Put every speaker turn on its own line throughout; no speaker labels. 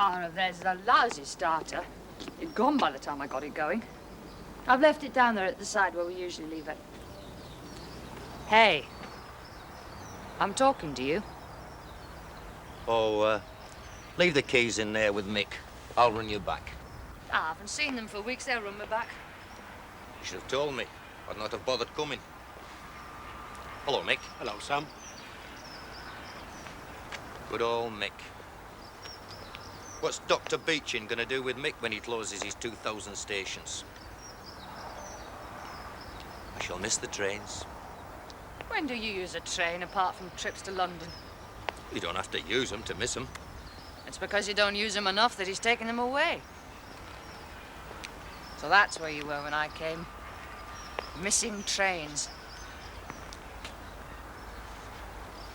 Oh, there's the lousy starter. It'd gone by the time I got it going. I've left it down there at the side where we usually leave it. Hey. I'm talking to you.
Oh, leave the keys in there with Mick. I'll run you back.
I haven't seen them for weeks. They'll run me back.
You should have told me. I'd not have bothered coming. Hello, Mick.
Hello, Sam.
Good old Mick. What's Dr. Beechin gonna do with Mick when he closes his 2,000 stations? I shall miss the trains.
When do you use a train apart from trips to London?
You don't have to use them to miss them.
It's because you don't use them enough that he's taking them away. So that's where you were when I came. Missing trains.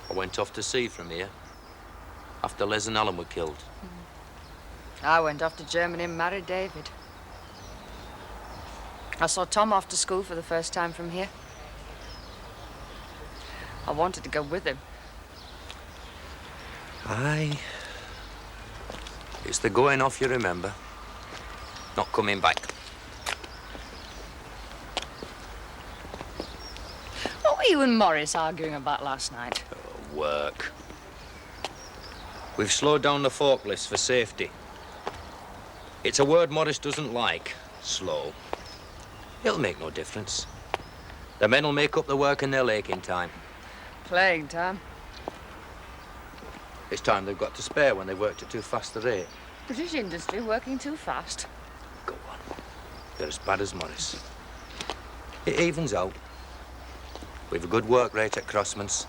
I went off to sea from here after Les and Alan were killed.
I went off to Germany and married David. I saw Tom off to school for the first time from here. I wanted to go with him.
Aye. It's the going off you remember, not coming back.
What were you and Morris arguing about last night?
Work. We've slowed down the forklifts for safety. It's a word Morris doesn't like, slow. It'll make no difference. The men will make up the work in their laking time.
Playing time.
It's time they've got to spare when they've worked at too fast a rate.
British industry working too fast.
Go on. They're as bad as Morris. It evens out. We've a good work rate at Crossman's.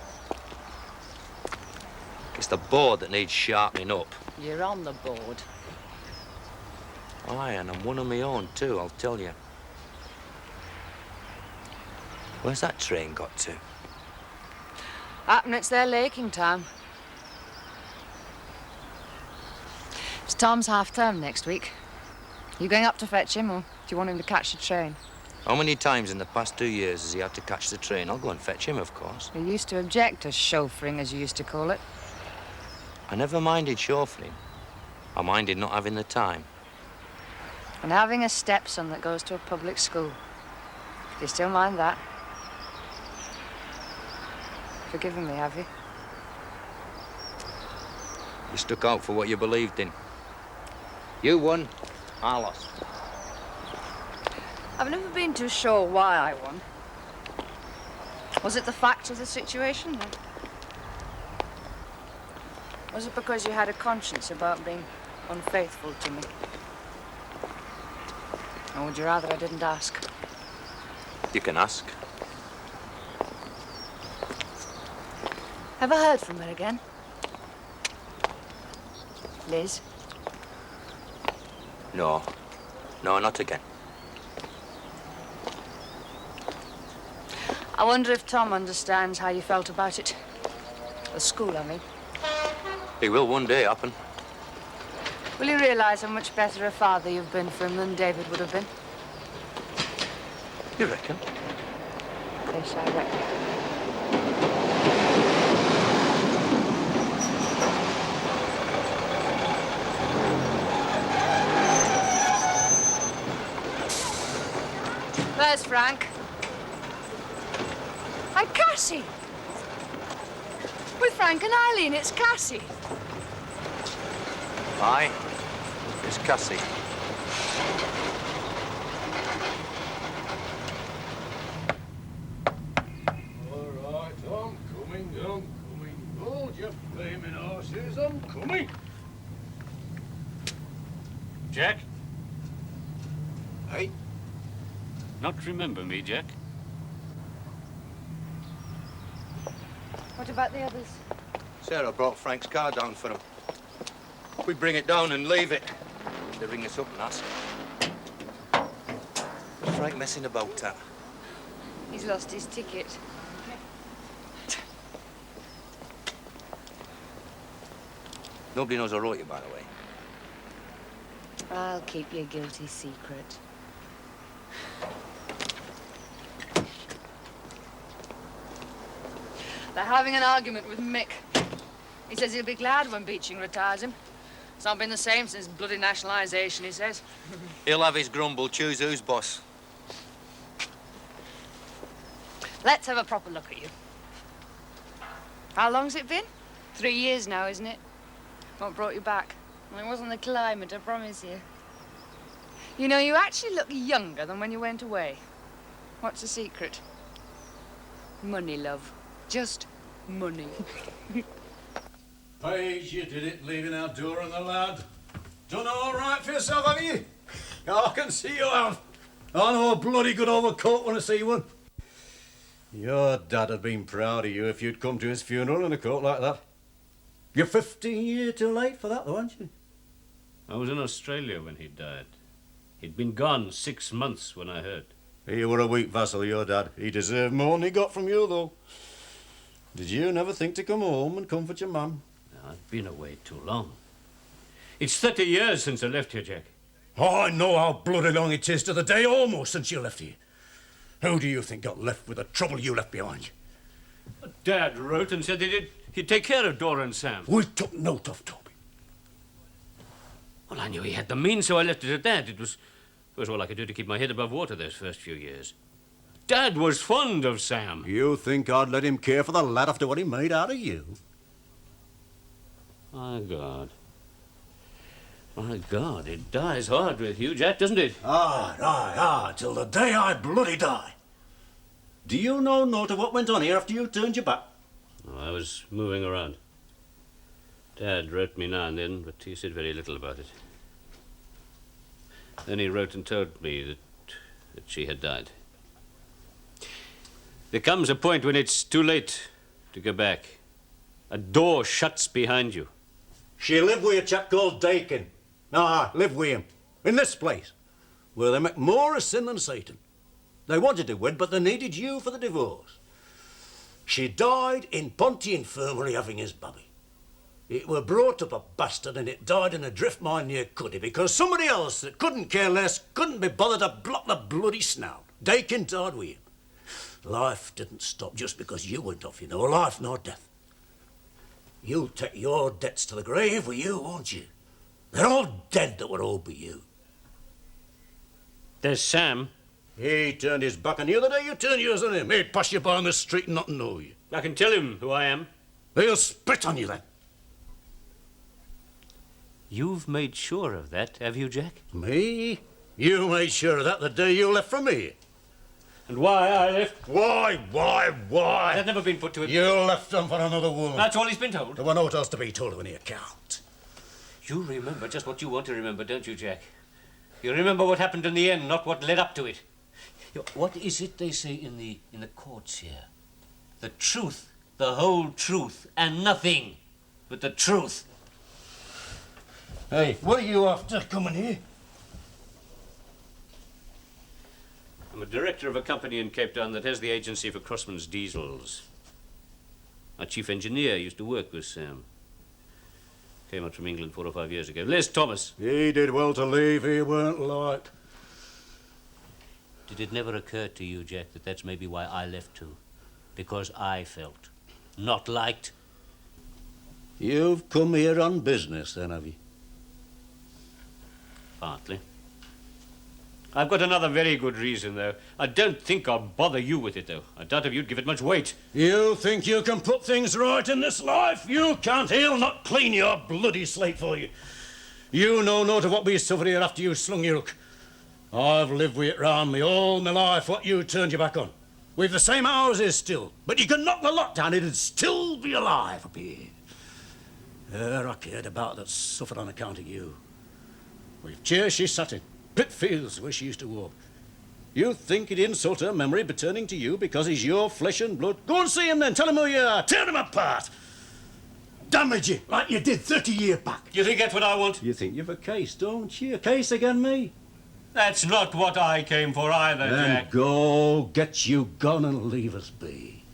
It's the board that needs sharpening up.
You're on the board.
Aye, and I'm one of my own, too, I'll tell you. Where's that train got to?
Happen it's their laking time. It's Tom's half-term next week. You going up to fetch him, or do you want him to catch the train?
How many times in the past 2 years has he had to catch the train? I'll go and fetch him, of course.
You used to object to chauffeuring, as you used to call it.
I never minded chauffeuring. I minded not having the time.
And having a stepson that goes to a public school. Do you still mind that? Forgiven me, have you?
You stuck out for what you believed in. You won, I lost.
I've never been too sure why I won. Was it the fact of the situation? Or was it because you had a conscience about being unfaithful to me? Or would you rather I didn't ask?
You can ask.
Ever heard from her again? Liz?
No. No, not again.
I wonder if Tom understands how you felt about it. The school, I mean.
It will one day happen.
Will you realise how much better a father you've been for him than David would have been?
You reckon?
Yes, I reckon. There's Frank. And Cassie. With Frank and Eileen, it's Cassie.
Aye. It's Cassie.
All right, I'm coming. Hold your flaming horses, I'm coming. Jack?
Hey?
Not remember me, Jack?
What about the others?
Sarah brought Frank's car down for him. We bring it down and leave it. They ring us up and ask. What's Frank messing about at?
He's lost his ticket.
Nobody knows I wrote you, by the way.
I'll keep your guilty secret. They're having an argument with Mick. He says he'll be glad when Beeching retires him. It's not been the same since bloody nationalisation, he says.
He'll have his grumble, choose who's boss.
Let's have a proper look at you. How long's it been? 3 years now, isn't it? What brought you back? Well, it wasn't the climate, I promise you. You know, you actually look younger than when you went away. What's the secret? Money, love. Just money.
Page, you did it, leaving our door on the lad. Done all right for yourself, have you? I can see you have. I know a bloody good overcoat when I see one. Your dad had been proud of you if you'd come to his funeral in a coat like that. You're 15 years too late for that, though, aren't you?
I was in Australia when he died. He'd been gone 6 months when I heard.
He were a weak vassal, your dad. He deserved more than he got from you, though. Did you never think to come home and comfort your mum?
I've been away too long. It's 30 years since I left here, Jack.
Oh, I know how bloody long it is to the day almost since you left here. Who do you think got left with the trouble you left behind you?
Dad wrote and said he'd take care of Dora and Sam.
We took note of Toby.
Well, I knew he had the means, so I left it at that. It was all I could do to keep my head above water those first few years. Dad was fond of Sam.
You think I'd let him care for the lad after what he made out of you?
My God. My God, it dies hard with you, Jack, doesn't it?
Aye, till the day I bloody die. Do you know naught of what went on here after you turned your back?
Oh, I was moving around. Dad wrote me now and then, but he said very little about it. Then he wrote and told me that she had died. There comes a point when it's too late to go back. A door shuts behind you.
She lived with a chap called Dakin. Lived with him. In this place, where they make more of sin than Satan. They wanted to wed, but they needed you for the divorce. She died in Ponty Infirmary having his baby. It were brought up a bastard and it died in a drift mine near Cuddy because somebody else that couldn't care less couldn't be bothered to block the bloody snout. Dakin died with him. Life didn't stop just because you went off, you know, life nor death. You'll take your debts to the grave with you, won't you? They're all dead that were owed by you.
There's Sam.
He turned his back on you the day you turned yours on him. He'd pass you by on the street and not know you.
I can tell him who I am.
He'll spit on you then.
You've made sure of that, have you, Jack?
Me? You made sure of that the day you left from me.
And why I left?
Why?
I've never been put to it.
You left him for another woman.
That's all he's been told.
There were no else to be told of any account.
You remember just what you want to remember, don't you, Jack? You remember what happened in the end, not what led up to it. What is it they say in the courts here? The truth, the whole truth, and nothing but the truth.
Hey, what are you after coming here?
I'm a director of a company in Cape Town that has the agency for Crossman's Diesels. Our chief engineer used to work with Sam. Came out from England 4 or 5 years ago. Les Thomas.
He did well to leave. He weren't liked.
Did it never occur to you, Jack, that that's maybe why I left too? Because I felt not liked?
You've come here on business, then, have you?
Partly. I've got another very good reason, though. I don't think I'll bother you with it, though. I doubt if you'd give it much weight.
You think you can put things right in this life? You can't. He'll not clean your bloody slate for you. You know naught of what we suffered here after you slung your hook. I've lived with it round me all my life, what you turned your back on. We've the same houses still, but you can knock the lot down, it'd still be alive up here. Her I cared about that suffered on account of you. We've chairs she sat in, pit fields where she used to walk. You think it'd insult her memory by turning to you because he's your flesh and blood? Go and see him then, tell him who you are, tear him apart. Damage you like you did 30 years back.
You think that's what I want?
You think you've a case, don't you? A case against me?
That's not what I came for either,
Then
Jack.
go, get you gone and leave us be.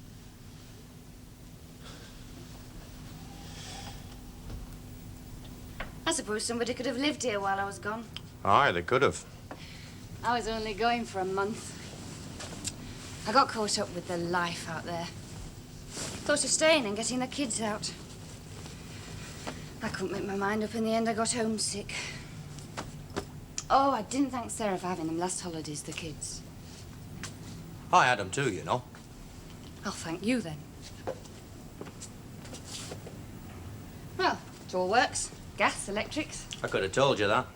I suppose somebody could have lived here while I was gone.
Aye, they could have.
I was only going for a month. I got caught up with the life out there. Thought of staying and getting the kids out. I couldn't make my mind up in the end. I got homesick. Oh, I didn't thank Sarah for having them last holidays, the kids.
I had them too, you know.
I'll thank you then. Well, it all works. Gas, electrics.
I could have told you that.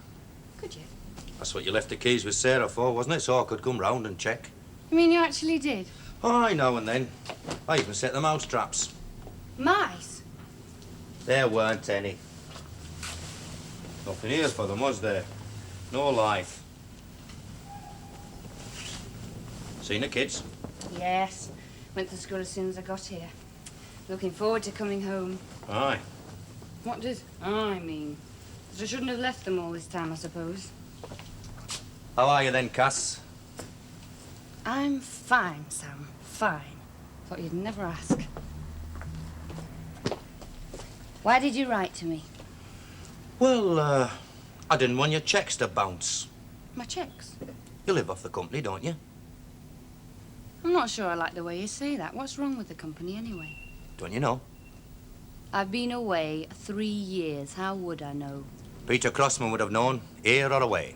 Could you?
That's what you left the keys with Sarah for, wasn't it? So I could come round and check.
You mean you actually did?
Aye, now and then. I even set the mouse traps.
Mice?
There weren't any. Nothing here for them, was there? No life. Seen the kids?
Yes. Went to school as soon as I got here. Looking forward to coming home.
Aye.
What does I mean? That I shouldn't have left them all this time, I suppose.
How are you then, Cass?
I'm fine, Sam. Fine. Thought you'd never ask. Why did you write to me?
Well, I didn't want your checks to bounce.
My checks?
You live off the company, don't you?
I'm not sure I like the way you say that. What's wrong with the company, anyway?
Don't you know?
I've been away 3 years. How would I know?
Peter Crossman would have known, here or away.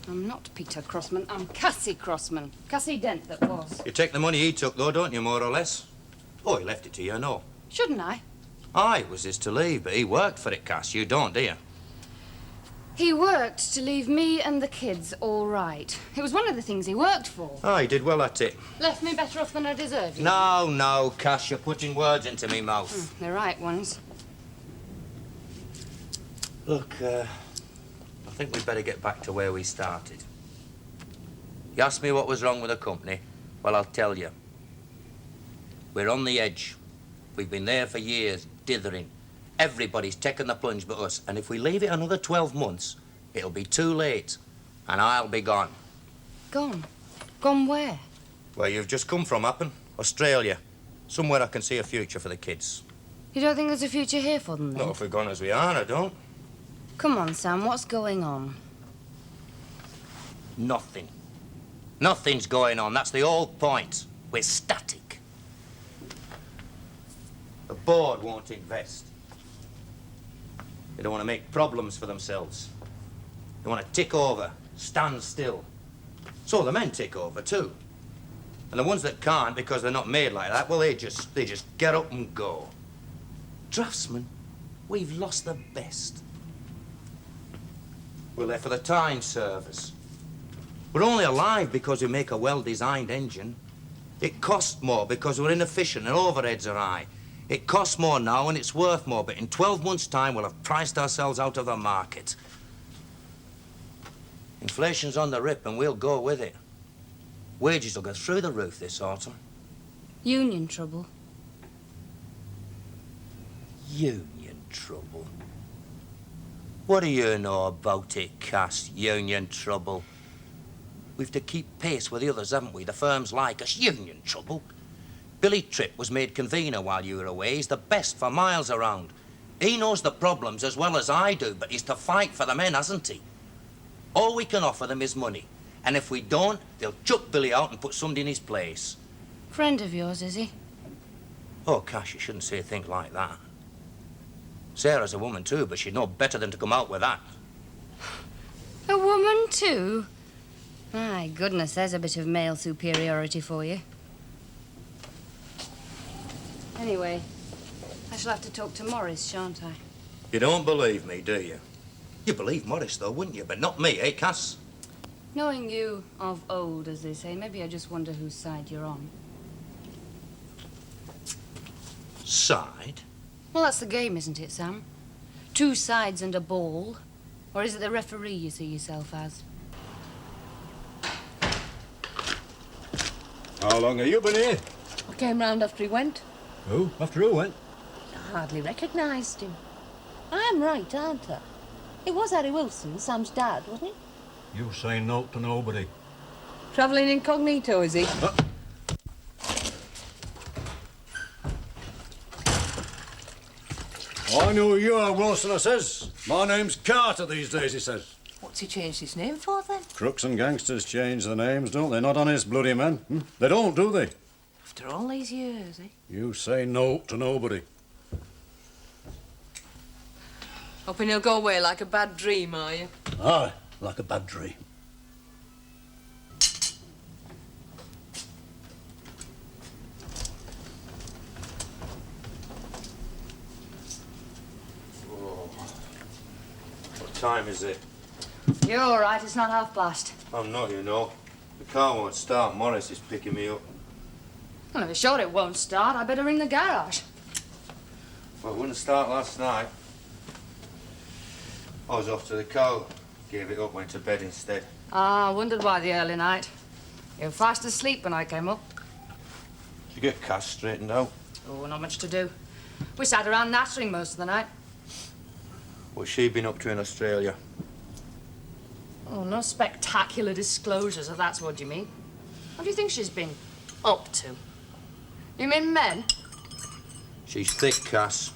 I'm not Peter Crossman. I'm Cassie Crossman. Cassie Dent, that was.
You take the money he took, though, don't you, more or less? Oh, he left it to you, no.
Shouldn't I?
Aye, it was his to leave, but he worked for it, Cass. You don't, do you?
He worked to leave me and the kids all right. It was one of the things he worked for.
Aye, he did well at it.
Left me better off than I deserved.
No, no, Cass, you're putting words into me mouth.
The right ones.
Look, I think we'd better get back to where we started. You asked me what was wrong with the company. Well, I'll tell you. We're on the edge. We've been there for years, dithering. Everybody's taken the plunge but us. And if we leave it another 12 months, it'll be too late. And I'll be gone.
Gone? Gone where?
Where you've just come from, happen? Australia. Somewhere I can see a future for the kids.
You don't think there's a future here for them, then?
Not if we're gone as we are, I don't.
Come on, Sam, what's going on?
Nothing. Nothing's going on. That's the whole point. We're static. The board won't invest. They don't want to make problems for themselves. They want to tick over, stand still. So the men tick over too. And the ones that can't because they're not made like that, well, they just get up and go. Draftsmen, we've lost the best. We're there for the time servers. We're only alive because we make a well-designed engine. It costs more because we're inefficient and overheads are high. It costs more now and it's worth more, but in 12 months' time, we'll have priced ourselves out of the market. Inflation's on the rip and we'll go with it. Wages will go through the roof this autumn.
Union trouble.
Union trouble? What do you know about it, Cass? Union trouble? We've to keep pace with the others, haven't we? The firms like us. Union trouble? Billy Tripp was made convener while you were away. He's the best for miles around. He knows the problems as well as I do, but he's to fight for the men, hasn't he? All we can offer them is money. And if we don't, they'll chuck Billy out and put somebody in his place.
Friend of yours, is he?
Oh, Cash, you shouldn't say a thing like that. Sarah's a woman too, but she'd know better than to come out with that.
A woman, too? My goodness, there's a bit of male superiority for you. Anyway, I shall have to talk to Morris, shan't I?
You don't believe me, do you? You believe Morris, though, wouldn't you? But not me, eh, Cass?
Knowing you of old, as they say, maybe I just wonder whose side you're on.
Side?
Well, that's the game, isn't it, Sam? 2 sides and a ball. Or is it the referee you see yourself as?
How long have you been here?
I came round after he went.
Who? After who went?
I hardly recognised him. I'm right, aren't I? It was Harry Wilson, Sam's dad, wasn't it?
You say no to nobody.
Travelling incognito, is he?
I know who you are, Wilson, I says. My name's Carter these days, he says.
What's he changed his name for, then?
Crooks and gangsters change their names, don't they? Not honest bloody men. They don't, do they?
After all these years, eh?
You say no to nobody.
Hoping he'll go away like a bad dream, are you?
Aye, like a bad dream.
What time is it?
You're all right, it's not past.
I'm not, you know. The car won't start. Morris is picking me up.
Well, if you're sure it won't start, I better ring the garage.
Well, it wouldn't start last night. I was off to the cow. Gave it up, went to bed instead.
Ah, I wondered why the early night. You were fast asleep when I came up.
Did you get Cass straightened out?
Oh, not much to do. We sat around nattering most of the night.
What's she been up to in Australia?
Oh, no spectacular disclosures, if that's what you mean. What do you think she's been up to? You mean men?
She's thick, Cass.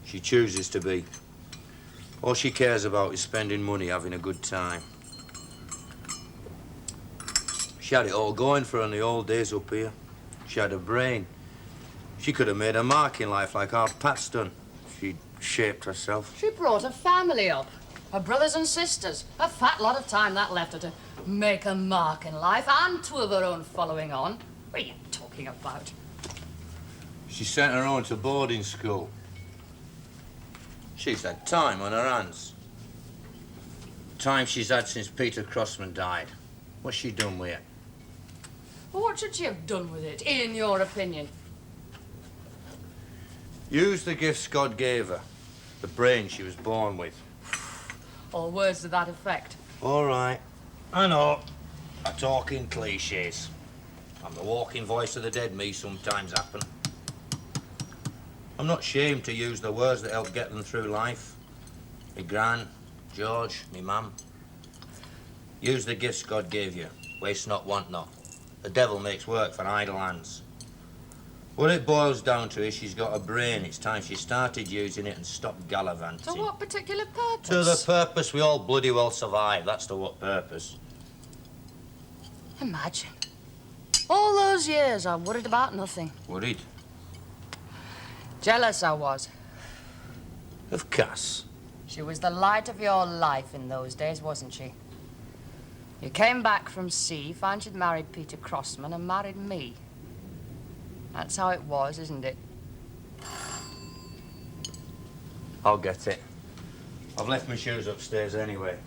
She chooses to be. All she cares about is spending money, having a good time. She had it all going for her in the old days up here. She had a brain. She could have made a mark in life like our Pat's done. She'd shaped herself.
She brought her family up. Her brothers and sisters. A fat lot of time that left her to make a mark in life and two of her own following on. What are you talking about?
She sent her own to boarding school. She's had time on her hands. Time she's had since Peter Crossman died. What's she done with it?
Well, what should she have done with it, in your opinion?
Use the gifts God gave her. The brain she was born with.
Or words to that effect.
All right. I know. I talk in cliches. I'm the walking voice of the dead, me sometimes happen. I'm not ashamed to use the words that help get them through life. Me gran, George, me mum. Use the gifts God gave you. Waste not, want not. The devil makes work for idle hands. What it boils down to is she's got a brain. It's time she started using it and stopped gallivanting.
To what particular purpose?
To the purpose we all bloody well survive. That's to what purpose.
Imagine. All those years I worried about nothing.
Worried?
Jealous I was.
Of Cass.
She was the light of your life in those days, wasn't she? You came back from sea, found you'd married Peter Crossman and married me. That's how it was, isn't it?
I'll get it. I've left my shoes upstairs anyway.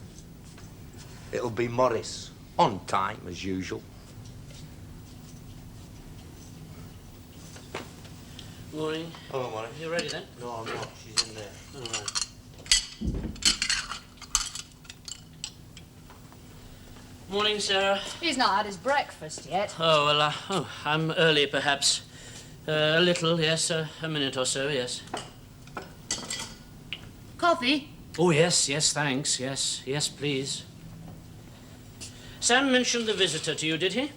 It'll be Morris. On time, as usual.
Morning.
Hello, Morris.
You ready then?
No, I'm not. She's in there.
All right. Morning, Sarah.
He's not had his breakfast yet.
Oh, well, I'm early, perhaps. A little, yes. A minute or so, yes.
Coffee?
Oh, yes, thanks. Yes, please. Sam mentioned the visitor to you, did he?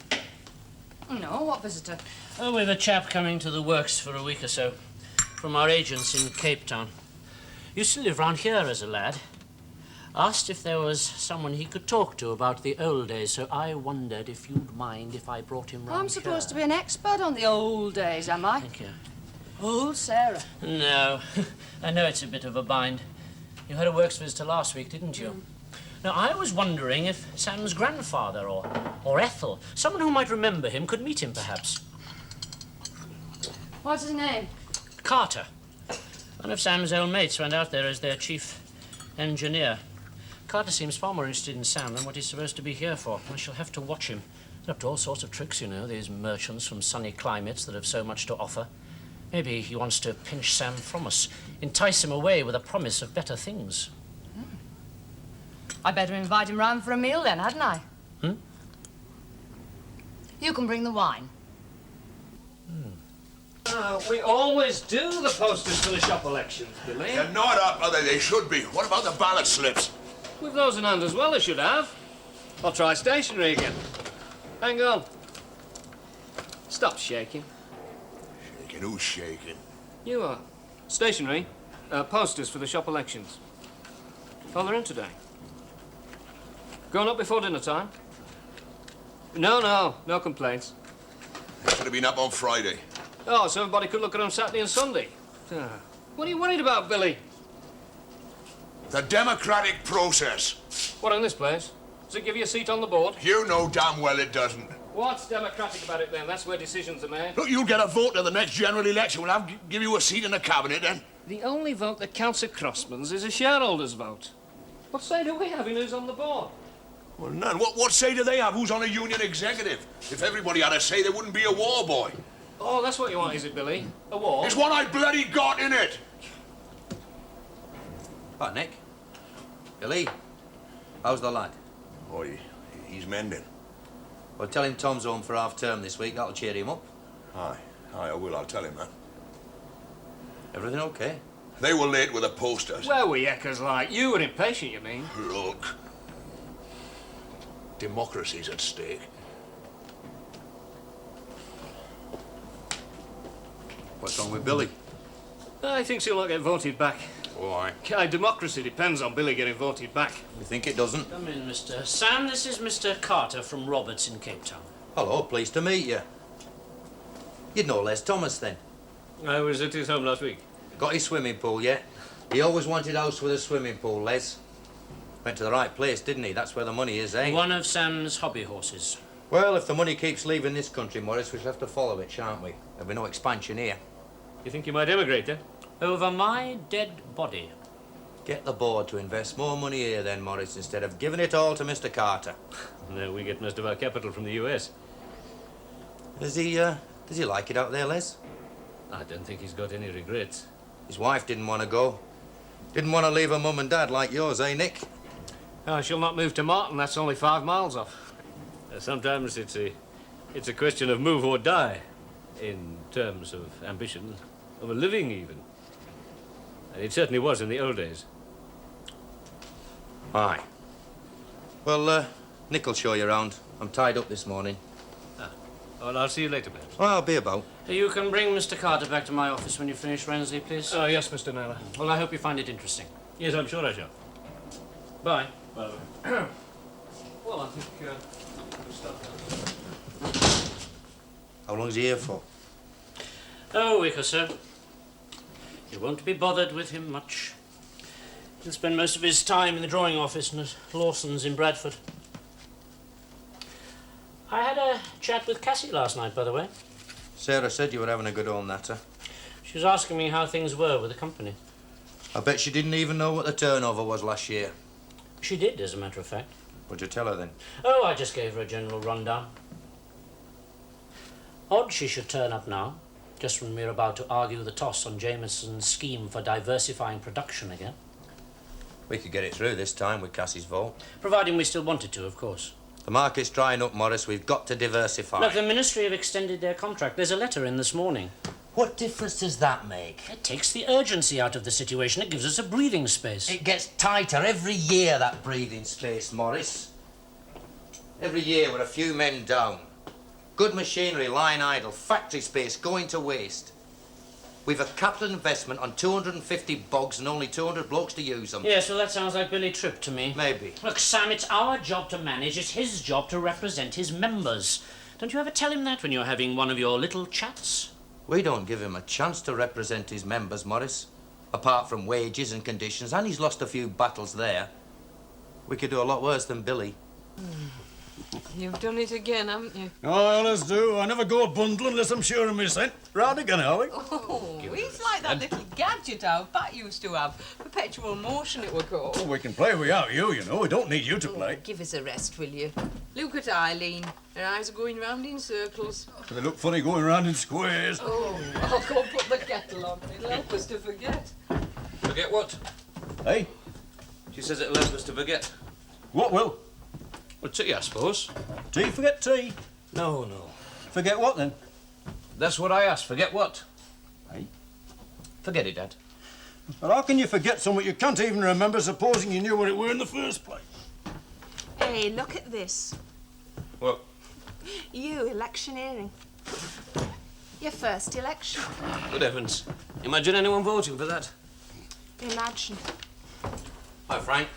No, what visitor?
Oh, we've a chap coming to the works for a week or so. From our agents in Cape Town. Used to live round here as a lad. Asked if there was someone he could talk to about the old days, so I wondered if you'd mind if I brought him round
I'm supposed to
here.
be an expert on the old days, am I?
Thank you.
Old Sarah.
No, I know it's a bit of a bind. You had a works visitor last week, didn't you? Now, I was wondering if Sam's grandfather or Ethel, someone who might remember him, could meet him, perhaps.
What's his name?
Carter. One of Sam's old mates went out there as their chief engineer. Carter seems far more interested in Sam than what he's supposed to be here for. I shall have to watch him. They're up to all sorts of tricks, you know, these merchants from sunny climates that have so much to offer. Maybe he wants to pinch Sam from us, entice him away with a promise of better things.
I better invite him round for a meal then, hadn't I? You can bring the wine.
We always do the posters for the shop elections, Billy.
They're not up, are they? They should be. What about the ballot slips?
We've those in hand as well, as should have. I'll try stationery again. Hang on. Stop shaking.
Shaking? Who's shaking?
You are. Stationery. Posters for the shop elections. Oh, they're in today. Going up before dinner time? No complaints.
They should have been up on Friday.
Oh, so everybody could look at them Saturday and Sunday. What are you worried about, Billy?
The democratic process.
What, in this place? Does it give you a seat on the board?
You know damn well it doesn't.
What's democratic about it then? That's where decisions are made.
Look, you'll get a vote at the next general election. We'll give you a seat in the cabinet then.
The only vote that counts at Crossman's is a shareholders' vote. What say do we have in who's on the board?
Well, none. What say do they have? Who's on a union executive? If everybody had a say, there wouldn't be a war, boy.
Oh, that's what you want, is it, Billy? A war?
It's what I bloody got in it.
Hi, Nick. Billy, how's the lad?
Oh, he's mending.
Well, tell him Tom's home for half-term this week. That'll cheer him up.
Aye, I will. I'll tell him that.
Everything okay?
They were late with the posters.
Where were Yeckers like? You were impatient, you mean?
Look. Democracy's at stake.
What's wrong with Billy?
I think he'll not get voted back.
Why?
Democracy depends on Billy getting voted back.
You think it doesn't?
Come in, Mr. Sam. This is Mr. Carter from Roberts in Cape Town.
Hello, pleased to meet you. You'd know Les Thomas, then.
I was at his home last week.
Got his swimming pool yet? He always wanted a house with a swimming pool, Les. Went to the right place, didn't he? That's where the money is, eh?
One of Sam's hobby horses.
Well, if the money keeps leaving this country, Morris, we shall have to follow it, shan't we? There'll be no expansion here.
You think you might emigrate, then?
Over my dead body.
Get the board to invest more money here, then, Morris, instead of giving it all to Mr. Carter.
No, we get most of our capital from the US.
Does he like it out there, Les?
I don't think he's got any regrets.
His wife didn't want to go. Didn't want to leave her mum and dad like yours, eh, Nick?
Oh, she'll not move to Martin. That's only 5 miles off. Sometimes it's a question of move or die, in terms of ambition, of a living even. And it certainly was in the old days.
Aye. Well, Nick will show you around. I'm tied up this morning.
Well, I'll see you later, perhaps.
Well, I'll be about.
You can bring Mr. Carter back to my office when you finish Rensley, please.
Oh, yes, Mr. Naylor.
Well, I hope you find it interesting.
Yes, I'm sure I shall.
Bye.
Well, I think we'll start now.
How long's he here for?
Oh, a week or so. You won't be bothered with him much. He'll spend most of his time in the drawing office and at Lawson's in Bradford. I had a chat with Cassie last night, by the way.
Sarah said you were having a good old natter.
She was asking me how things were with the company.
I bet she didn't even know what the turnover was last year.
She did, as a matter of fact.
What'd you tell her then?
Oh, I just gave her a general rundown. Odd she should turn up now, just when we're about to argue the toss on Jameson's scheme for diversifying production again.
We could get it through this time with Cassie's vote.
Providing we still wanted to, of course.
The market's drying up, Morris. We've got to diversify.
Look, the Ministry have extended their contract. There's a letter in this morning.
What difference does that make?
It takes the urgency out of the situation. It gives us a breathing space.
It gets tighter every year, that breathing space, Morris. Every year we're a few men down. Good machinery lying idle, factory space going to waste. We've a capital investment on 250 bogs and only 200 blokes to use them.
Yes, well, that sounds like Billy Tripp to me.
Maybe.
Look, Sam, it's our job to manage. It's his job to represent his members. Don't you ever tell him that when you're having one of your little chats?
We don't give him a chance to represent his members, Morris. Apart from wages and conditions, and he's lost a few battles there. We could do a lot worse than Billy.
You've done it again, haven't you?
I always do. I never go a bundle unless I'm sure of my scent. Round again, are we?
Oh, he's like that little gadget our Pat used to have. Perpetual motion, it were called.
Oh, we can play without you, you know. We don't need you to play.
Give us a rest, will you? Look at Eileen. Her eyes are going round in circles.
They look funny going round in squares.
Oh, I'll go and put the kettle on. It'll help us to forget.
Forget what?
Hey?
She says it'll help us to forget.
What will?
Well, tea, I suppose.
Tea? Forget tea.
No.
Forget what, then?
That's what I asked. Forget what?
Hey?
Forget it, Dad.
But how can you forget something you can't even remember, supposing you knew what it were in the first place?
Hey, look at this.
What?
You electioneering. Your first election.
Good heavens. Imagine anyone voting for that.
Imagine.
Hi, Frank.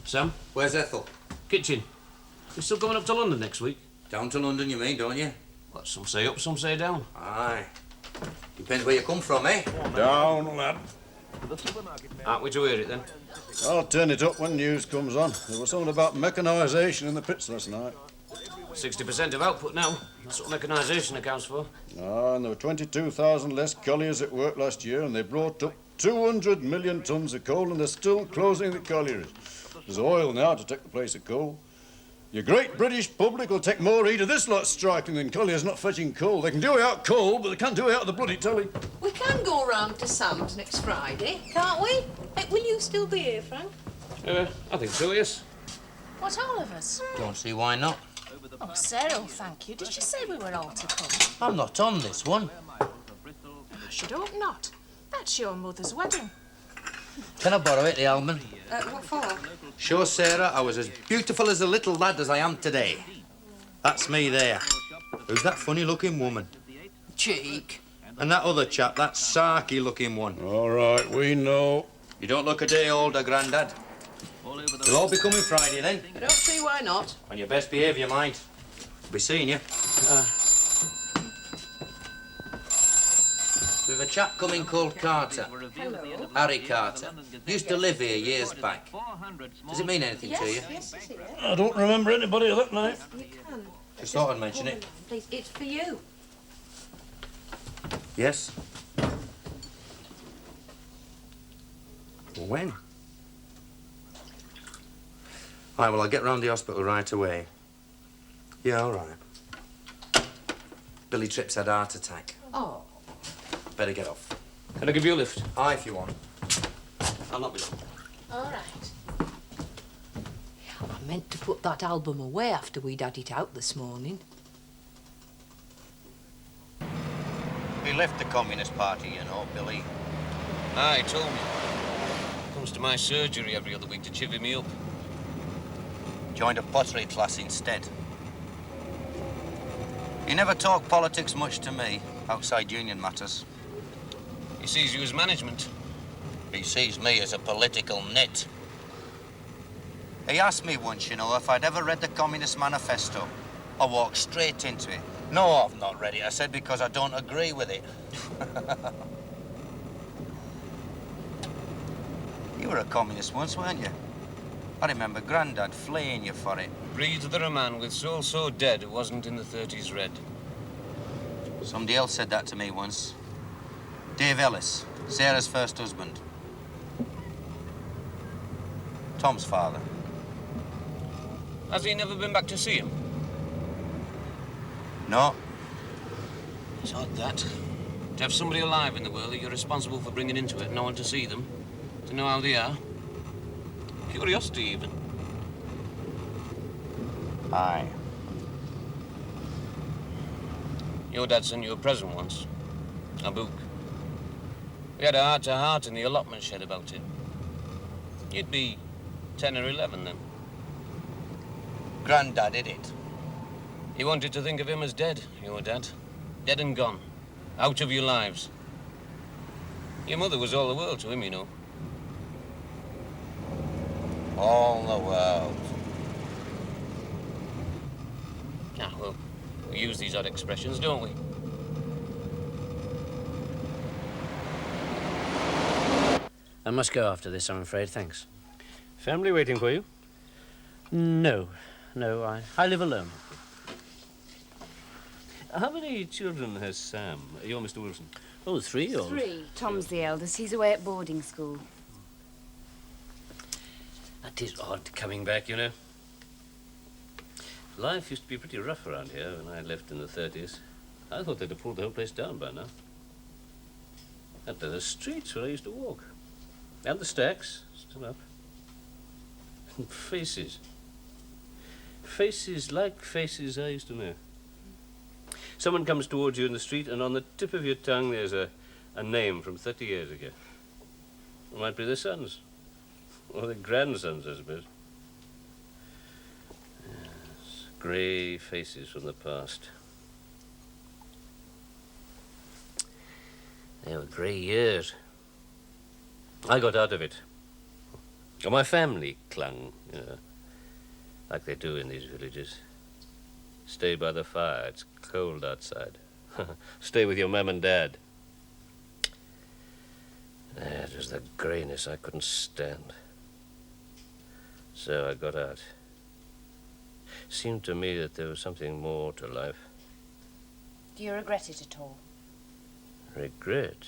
Sam?
Where's Ethel?
Kitchen. You're still going up to London next week?
Down to London, you mean, don't you?
Well, some say up, some say down.
Aye. Depends where you come from, eh?
Down, lad.
Aren't we to hear it, then?
I'll turn it up when news comes on. There was something about mechanisation in the pits last night.
60% of output now. That's what mechanisation accounts for.
Ah, and there were 22,000 less colliers at work last year, and they brought up 200 million tons of coal, and they're still closing the collieries. There's oil now to take the place of coal. Your great British public will take more heed of this lot striking than colliers not fetching coal. They can do without coal, but they can't do without the bloody telly.
We can go round to Sam's next Friday, can't we? Hey, will you still be here, Frank?
I think so, yes.
What, all of us?
Don't see why not.
Oh, Sarah, oh, thank you. Did she say we were all to come?
I'm not on this one.
I should hope not. That's your mother's wedding.
Can I borrow it, the Almond?
What for?
Show Sarah I was as beautiful as a little lad as I am today. That's me there. Who's that funny-looking woman?
Cheek.
And that other chap, that sarky-looking one.
All right, we know.
You don't look a day older, Grandad. You'll all be coming Friday, then.
I don't see why not.
On your best behaviour, mind. Be seeing you. We've a chap coming called Carter.
Hello.
Harry Carter. Used to live here years back. Does it mean anything to you?
Yes, it is.
I don't remember anybody of that name.
You can.
Just thought I'd mention it.
Please, it's for you.
Yes? When? All right, well, I'll get round the hospital right away. Yeah, all right. Billy Tripp's had a heart attack.
Oh.
Better get off.
Can I give you a lift?
Aye, if you want.
I'll not be long.
All right. I meant to put that album away after we'd had it out this morning.
We left the Communist Party, you know, Billy.
Aye, he told me. Comes to my surgery every other week to chivvy me up.
Joined a pottery class instead. He never talked politics much to me, outside union matters.
He sees you as management.
He sees me as a political nit. He asked me once, you know, if I'd ever read the Communist Manifesto. I walked straight into it. No, I've not read it. I said because I don't agree with it. You were a communist once, weren't you? I remember Grandad flaying you for it.
Breathed there a man with soul so dead it wasn't in the 30s red.
Somebody else said that to me once. Dave Ellis, Sarah's first husband. Tom's father.
Has he never been back to see him?
No.
It's odd, that. To have somebody alive in the world that you're responsible for bringing into it, no one to see them, to know how they are. Curiosity, even.
Aye.
Your dad sent you a present once. A book. We had a heart-to-heart in the allotment shed about it. You'd be 10 or 11 then.
Grandad did it.
He wanted to think of him as dead, your dad. Dead and gone. Out of your lives. Your mother was all the world to him, you know.
All the world.
Ah, well, we use these odd expressions, don't we?
I must go after this, I'm afraid, thanks. Family waiting for you? No, I live alone. How many children has Sam? You're Mr. Wilson. Oh, 3 or?
3. Tom's the eldest. He's away at boarding school.
That is odd, coming back, you know. Life used to be pretty rough around here when I left in the 30s. I thought they'd have pulled the whole place down by now. And the streets where I used to walk. And the stacks, still up. And faces. Faces like faces I used to know. Someone comes towards you in the street, and on the tip of your tongue there's a name from 30 years ago. It might be their sons. Or their grandsons, I suppose. Yes, grey faces from the past. They were grey years. I got out of it. Oh, my family clung, you know, like they do in these villages. Stay by the fire, it's cold outside. Stay with your mum and dad. It was the greyness I couldn't stand. So I got out. Seemed to me that there was something more to life.
Do you regret it at all?
Regret?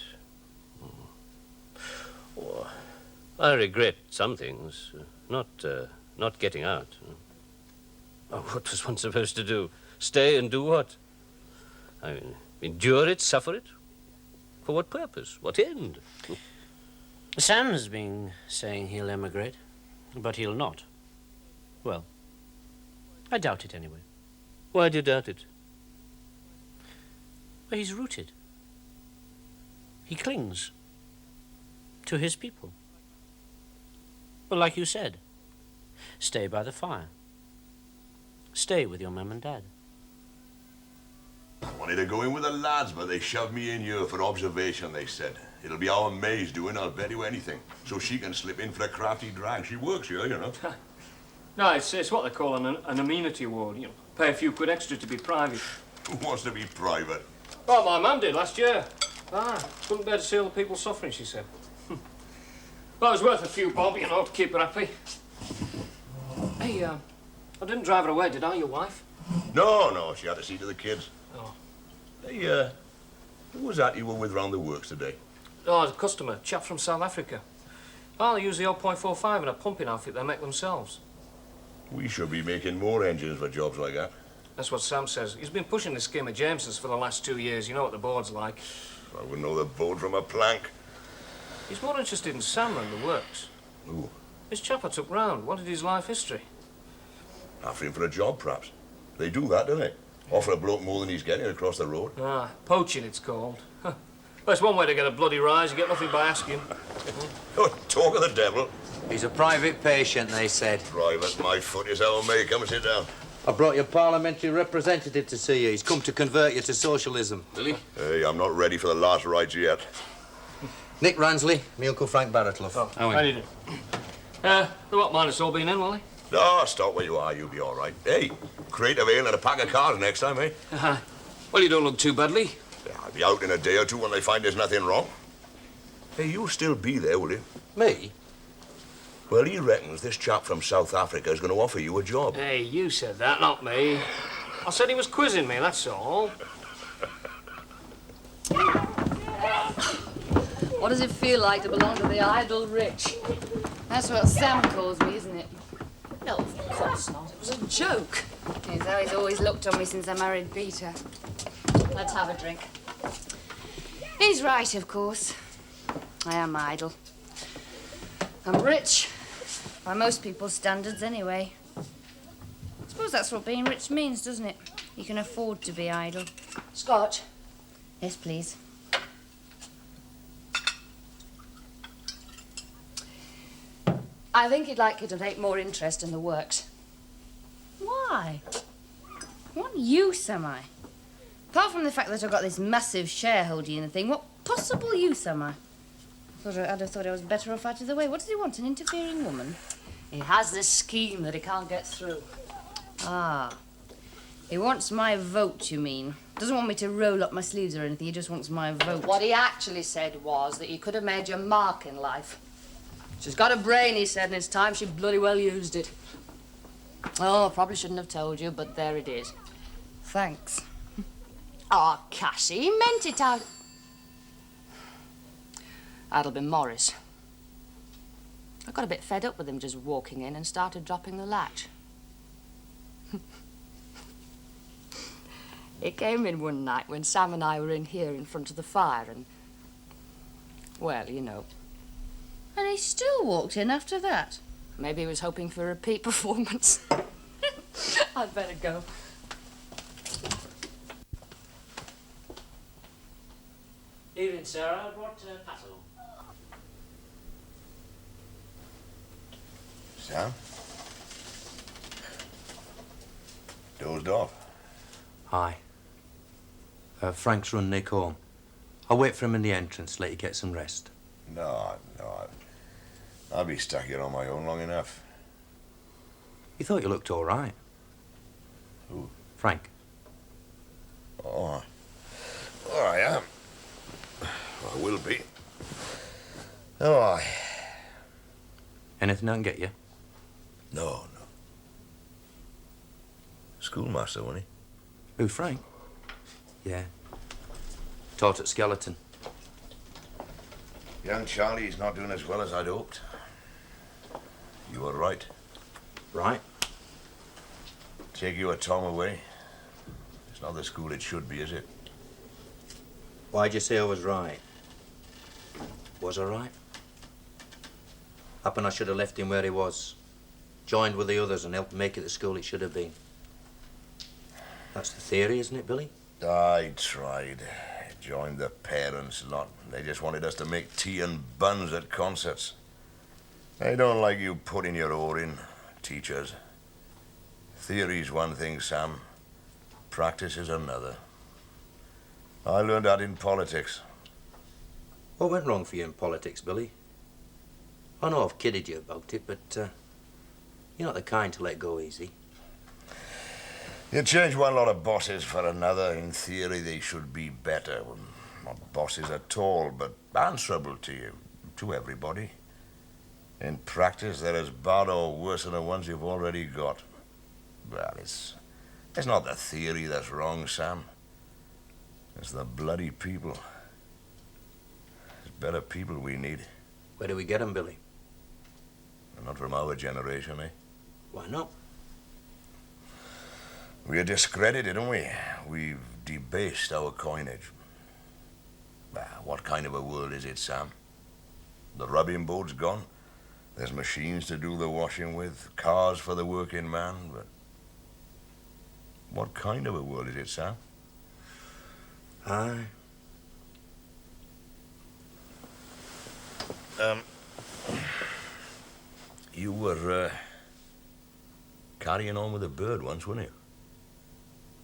Oh, I regret some things, not getting out. Oh, what was one supposed to do? Stay and do what? I mean, endure it, suffer it? For what purpose? What end?
Sam's been saying he'll emigrate, but he'll not. Well, I doubt it anyway.
Why do you doubt it?
Well, he's rooted. He clings to his people. Well, like you said, stay by the fire. Stay with your mum and dad.
I wanted to go in with the lads, but they shoved me in here for observation, they said. It'll be our May's doing, I'll bet you anything. So she can slip in for a crafty drag. She works here, you know.
No, it's what they call an amenity ward, you know. Pay a few quid extra to be private.
Who wants to be private?
Well, my mum did last year. Couldn't bear to see all the people suffering, she said. Well, it was worth a few bob, you know, to keep her happy. Hey, I didn't drive her away, did I, your wife?
No, she had to see to the kids.
Oh.
Hey, who was that you were with round the works today?
Oh, a customer, chap from South Africa. Oh, they use the 0.45 in a pumping outfit they make themselves.
We should be making more engines for jobs like that.
That's what Sam says. He's been pushing this scheme of Jameson's for the last 2 years. You know what the board's like.
I wouldn't know the board from a plank.
He's more interested in Sam than the works.
Who?
This chap I took round wanted his life history.
After him for a job, perhaps. They do that, don't they? Offer a bloke more than he's getting across the road.
Poaching, it's called. Well, it's one way to get a bloody rise. You get nothing by asking.
Oh, talk of the devil.
He's a private patient, they said.
Private, my foot is our May. Come and sit down.
I brought your parliamentary representative to see you. He's come to convert you to socialism.
Really?
Hey, I'm not ready for the last rites yet.
Nick Ransley, me Uncle Frank Barretloff.
Oh, how do you do? They won't mind us all being in, will they?
No, stop where you are. You'll be all right. Hey, crate of ale and a pack of cards next time, eh?
Well, you don't look too badly.
Yeah, I'll be out in a day or two when they find there's nothing wrong. Hey, you'll still be there, will you?
Me?
Well, he reckons this chap from South Africa is going to offer you a job.
Hey, you said that, not me. I said he was quizzing me, that's all.
What does it feel like to belong to the idle rich?
That's what Sam calls me, isn't it?
No, of course not. It was a joke.
It's how he's always looked on me since I married Peter.
Let's have a drink.
He's right, of course. I am idle. I'm rich. By most people's standards, anyway. I suppose that's what being rich means, doesn't it? You can afford to be idle.
Scotch?
Yes, please.
I think he'd like you to take more interest in the works.
Why? What use am I? Apart from the fact that I've got this massive shareholding in the thing, what possible use am I? I'd have thought I was better off out of the way. What does he want, an interfering woman?
He has this scheme that he can't get through.
Ah. He wants my vote, you mean? Doesn't want me to roll up my sleeves or anything, he just wants my vote.
What he actually said was that you could have made your mark in life. She's got a brain, he said, and it's time she bloody well used it. Oh, I probably shouldn't have told you, but there it is.
Thanks.
Oh, Cassie, he meant it out. That'll be Morris. I got a bit fed up with him just walking in and started dropping the latch. He came in one night when Sam and I were in here in front of the fire and... well, you know.
And he still walked in after that?
Maybe he was hoping for a repeat performance. I'd better go.
Evening, Sarah. I brought Pat along.
Sam? Dozed off.
Hi. Frank's run Nick home. I'll wait for him in the entrance, let you get some rest.
No. I'll be stuck here on my own long enough.
You thought you looked all right.
Who?
Frank.
Oh, I am. I will be. Oh, aye.
Anything I can get you?
No. Schoolmaster, wasn't he?
Who, Frank? Yeah. Taught at Skeleton.
Young Charlie's not doing as well as I'd hoped. You were right.
Right?
Take you a Tom away. It's not the school it should be, is it?
Why'd you say I was right? Was I right? Happen I should have left him where he was. Joined with the others and helped make it the school it should have been. That's the theory, isn't it, Billy?
I tried. Joined the parents' lot. They just wanted us to make tea and buns at concerts. They don't like you putting your oar in, teachers. Theory's one thing, Sam. Practice is another. I learned that in politics.
What went wrong for you in politics, Billy? I know I've kidded you about it, but you're not the kind to let go easy.
You change one lot of bosses for another. In theory, they should be better. Well, not bosses at all, but answerable to you, to everybody. In practice, they're as bad or worse than the ones you've already got. Well, it's not the theory that's wrong, Sam. It's the bloody people. It's better people we need.
Where do we get 'em, Billy?
Not from our generation, eh?
Why not?
We're discredited, aren't we? We've debased our coinage. What kind of a world is it, Sam? The rubbing boat's gone. There's machines to do the washing with, cars for the working man, but what kind of a world is it, Sam?
Aye.
You were carrying on with a bird once, weren't you?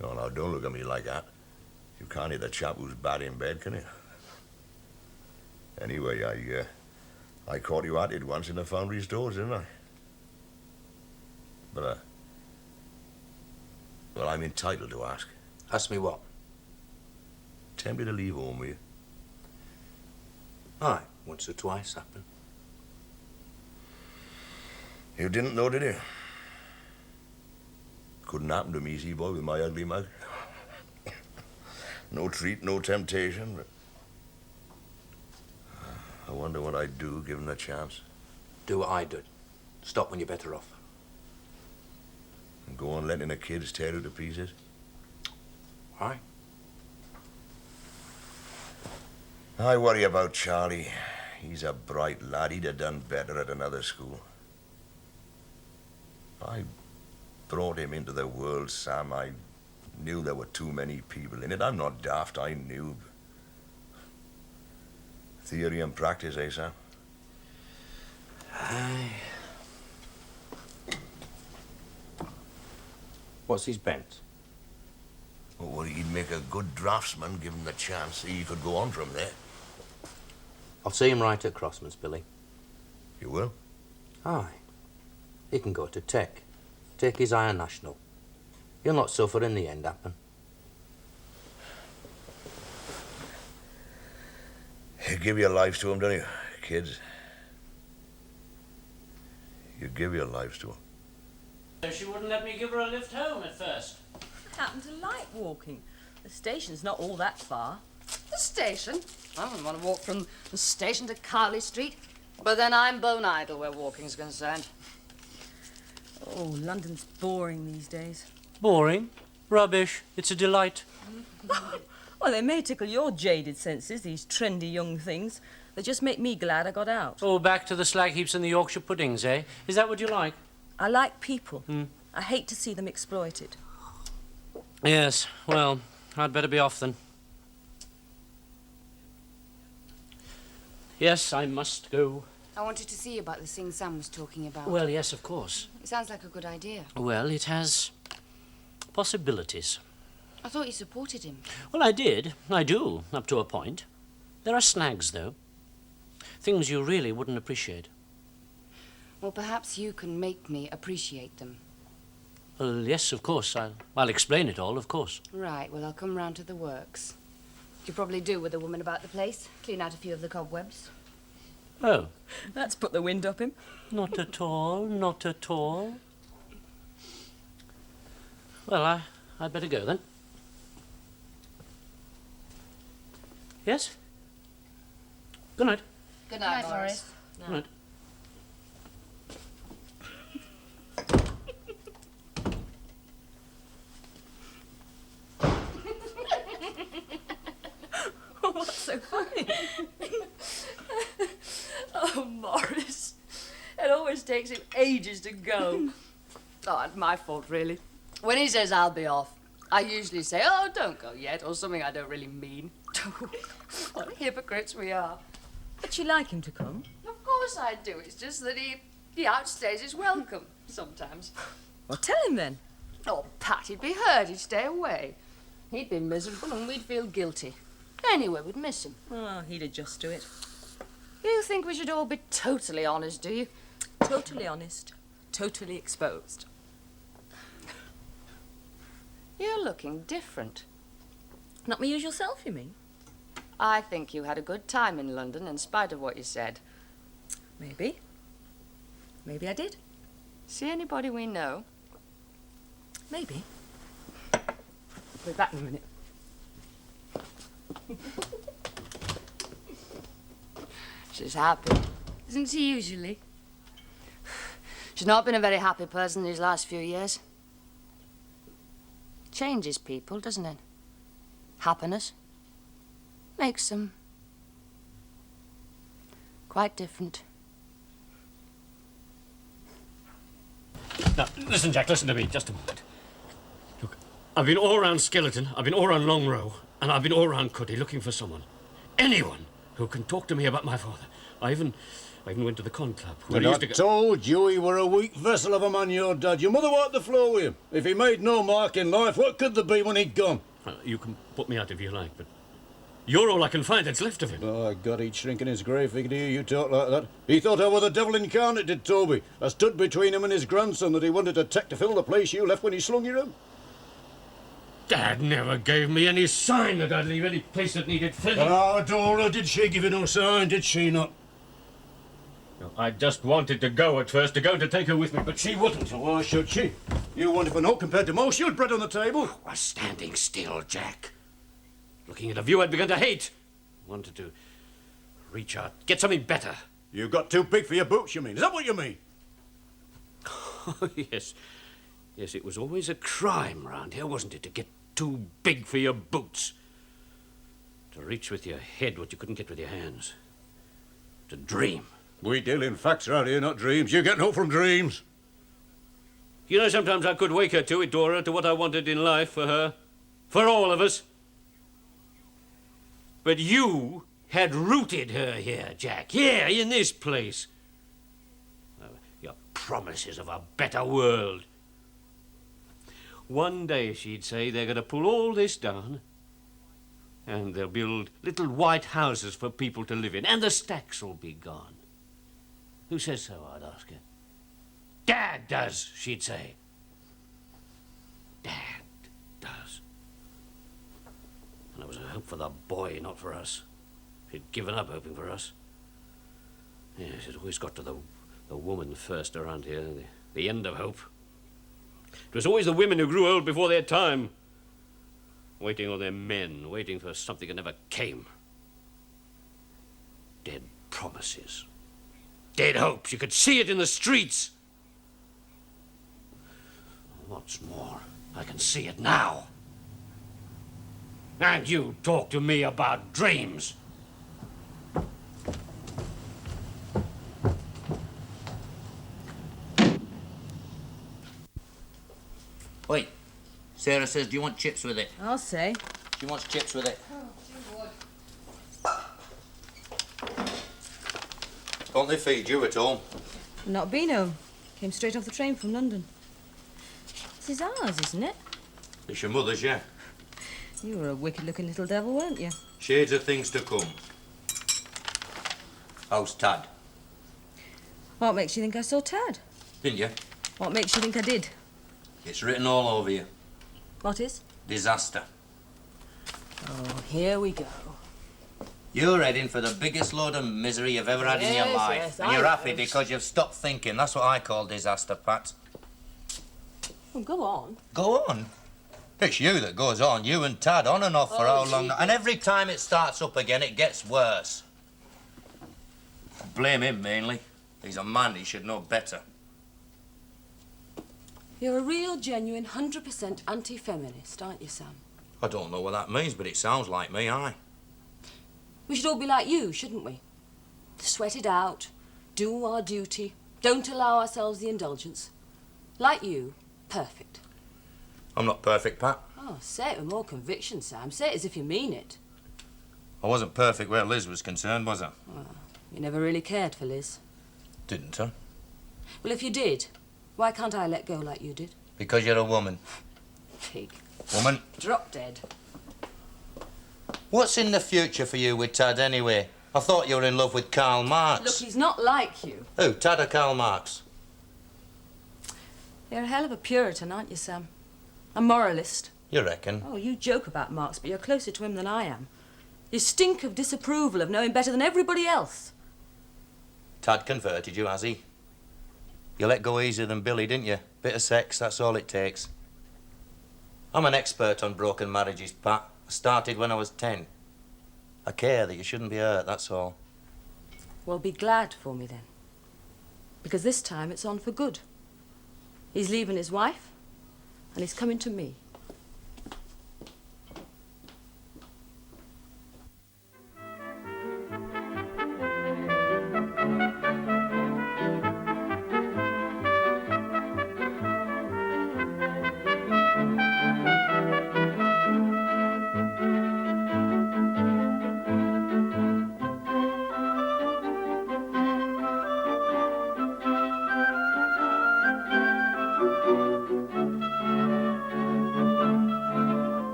Oh, now, don't look at me like that. You can't hit the chap who's bad in bed, can you? Anyway, I caught you at it once in the foundry stores, didn't I? But, well, I'm entitled to ask.
Ask me what?
Tempted to leave home with you?
Aye, once or twice happened.
You didn't know, did you? Couldn't happen to me, easy boy, with my ugly mug. No treat, no temptation, but I wonder what I'd do given the chance.
Do what I did. Stop when you're better off.
And go on letting the kids tear you to pieces?
Aye.
I worry about Charlie. He's a bright lad. He'd have done better at another school. I brought him into the world, Sam. I knew there were too many people in it. I'm not daft, I knew. Theory and practice, eh, Sam?
Aye. What's his bent?
Well, he'd make a good draftsman, given the chance. He could go on from there.
I'll see him right at Crossman's, Billy.
You will?
Aye. He can go to Tech. Take his eye on National. He'll not suffer in the end, happen.
You give your lives to him, don't you, kids? You give your lives to him.
She wouldn't let me give her a lift home at first.
I happen to like walking. The station's not all that far.
The station? I wouldn't want to walk from the station to Carley Street. But then I'm bone idle where walking's concerned.
Oh, London's boring these days.
Boring? Rubbish. It's a delight.
Well, they may tickle your jaded senses, these trendy young things. They just make me glad I got out.
Oh, back to the slag heaps and the Yorkshire puddings, eh? Is that what you like?
I like people. I hate to see them exploited.
Yes, well, I'd better be off then. Yes, I must go.
I wanted to see you about the thing Sam was talking about.
Well, yes, of course.
It sounds like a good idea.
Well, it has possibilities.
I thought you supported him.
Well, I did. I do, up to a point. There are snags, though. Things you really wouldn't appreciate.
Well, perhaps you can make me appreciate them.
Well, yes, of course. I'll explain it all, of course.
Right, well, I'll come round to the works. You probably do with a woman about the place. Clean out a few of the cobwebs.
Oh.
That's put the wind up him.
Not at all, not at all. Well, I'd better go then. Yes? Good night.
Good night, Morris.
Good night.
Oh, what's so funny?
Oh, Morris. It always takes him ages to go. Oh, it's my fault, really. When he says I'll be off, I usually say, oh, don't go yet, or something I don't really mean. What hypocrites we are.
But you like him to come?
Of course I do. It's just that he outstays his welcome sometimes.
Well, tell him then.
Oh, Pat, he'd be hurt. He'd stay away. He'd be miserable and we'd feel guilty. Anyway, we'd miss him.
Oh, he'd adjust to it.
You think we should all be totally honest, do you?
Totally honest. Totally exposed.
You're looking different.
Not my usual self, you mean?
I think you had a good time in London in spite of what you said.
Maybe. Maybe I did.
See anybody we know?
Maybe.
We'll be back in a minute. She's happy, isn't she usually? She's not been a very happy person these last few years. Changes people, doesn't it? Happiness makes them quite different.
Now, listen, Jack, listen to me, just a moment. Look, I've been all round Skeleton, I've been all round Long Row, and I've been all round Cuddy looking for someone. Anyone who can talk to me about my father. I even went to the con club. Where
And
he
I
used to go.
told you he were a weak vessel of a man, your dad. Your mother wiped the floor with him. If he made no mark in life, what could there be when he'd gone?
You can put me out if you like, but you're all I can find that's left of him.
Oh, God, he'd shrink in his grave if he'd hear you talk like that. He thought I were the devil incarnate, did Toby. I stood between him and his grandson that he wanted to take to fill the place you left when he slung you out.
Dad never gave me any sign that I'd leave any place that needed filling.
Oh, Dora, did she give you no sign, did she not?
No, I just wanted to go at first, to take her with me, but she wouldn't.
So why should she? You wanted for naught compared to most. You had bread on the table.
I was standing still, Jack. Looking at a view I'd begun to hate. Wanted to reach out, get something better.
You got too big for your boots, you mean? Is that what you mean?
Oh, yes. Yes, it was always a crime round here, wasn't it, to get too big for your boots. To reach with your head what you couldn't get with your hands. To dream.
We deal in facts round here, not dreams. You get no from dreams.
You know, sometimes I could wake her to it, Dora, to what I wanted in life for her. For all of us. But you had rooted her here, Jack. Here, in this place. Your promises of a better world. One day, she'd say, they're going to pull all this down and they'll build little white houses for people to live in, and the stacks will be gone. Who says so, I'd ask her. Dad does, she'd say. Dad does. And it was a hope for the boy, not for us. He'd given up hoping for us. Yes, it always got to the woman first around here, the end of hope. It was always the women who grew old before their time, waiting on their men, waiting for something that never came. Dead promises. Dead hopes. You could see it in the streets. What's more, I can see it now. And you talk to me about dreams.
Oi, Sarah says, do you want chips with it?
I'll say.
She wants chips with it.
Don't they feed you at home?
Not been home. Came straight off the train from London. This is ours, isn't it?
It's your mother's, yeah.
You were a wicked-looking little devil, weren't you?
Shades of things to come. How's Tad?
What makes you think I saw Tad?
Didn't you?
What makes you think I did?
It's written all over you.
What is?
Disaster.
Oh, here we go.
You're heading for the biggest load of misery you've ever had in your
Yes,
life.
yes,
and you're
I
happy
know.
because you've stopped thinking. That's what I call disaster, Pat.
Well, go on.
Go on. It's you that goes on. You and Tad, on and off for how long? And every time it starts up again, it gets worse. I blame him, mainly. He's a man. He should know better.
You're a real, genuine, 100% anti-feminist, aren't you, Sam?
I don't know what that means, but it sounds like me, aye.
We should all be like you, shouldn't we? Sweat it out, do our duty, don't allow ourselves the indulgence. Like you, perfect.
I'm not perfect, Pat.
Oh, say it with more conviction, Sam. Say it as if you mean it.
I wasn't perfect where Liz was concerned, was I?
Well, you never really cared for Liz.
Didn't I?
Well, if you did, why can't I let go like you did?
Because you're a woman.
Pig.
Woman.
Drop dead.
What's in the future for you with Tad, anyway? I thought you were in love with Karl Marx.
Look, he's not like you.
Who, Tad or Karl Marx?
You're a hell of a Puritan, aren't you, Sam? A moralist.
You reckon?
Oh, you joke about Marx, but you're closer to him than I am. You stink of disapproval, of knowing better than everybody else.
Tad converted you, has he? You let go easier than Billy, didn't you? Bit of sex, that's all it takes. I'm an expert on broken marriages, Pat. I started when I was 10. I care that you shouldn't be hurt, that's all.
Well, be glad for me then. Because this time it's on for good. He's leaving his wife, and he's coming to me.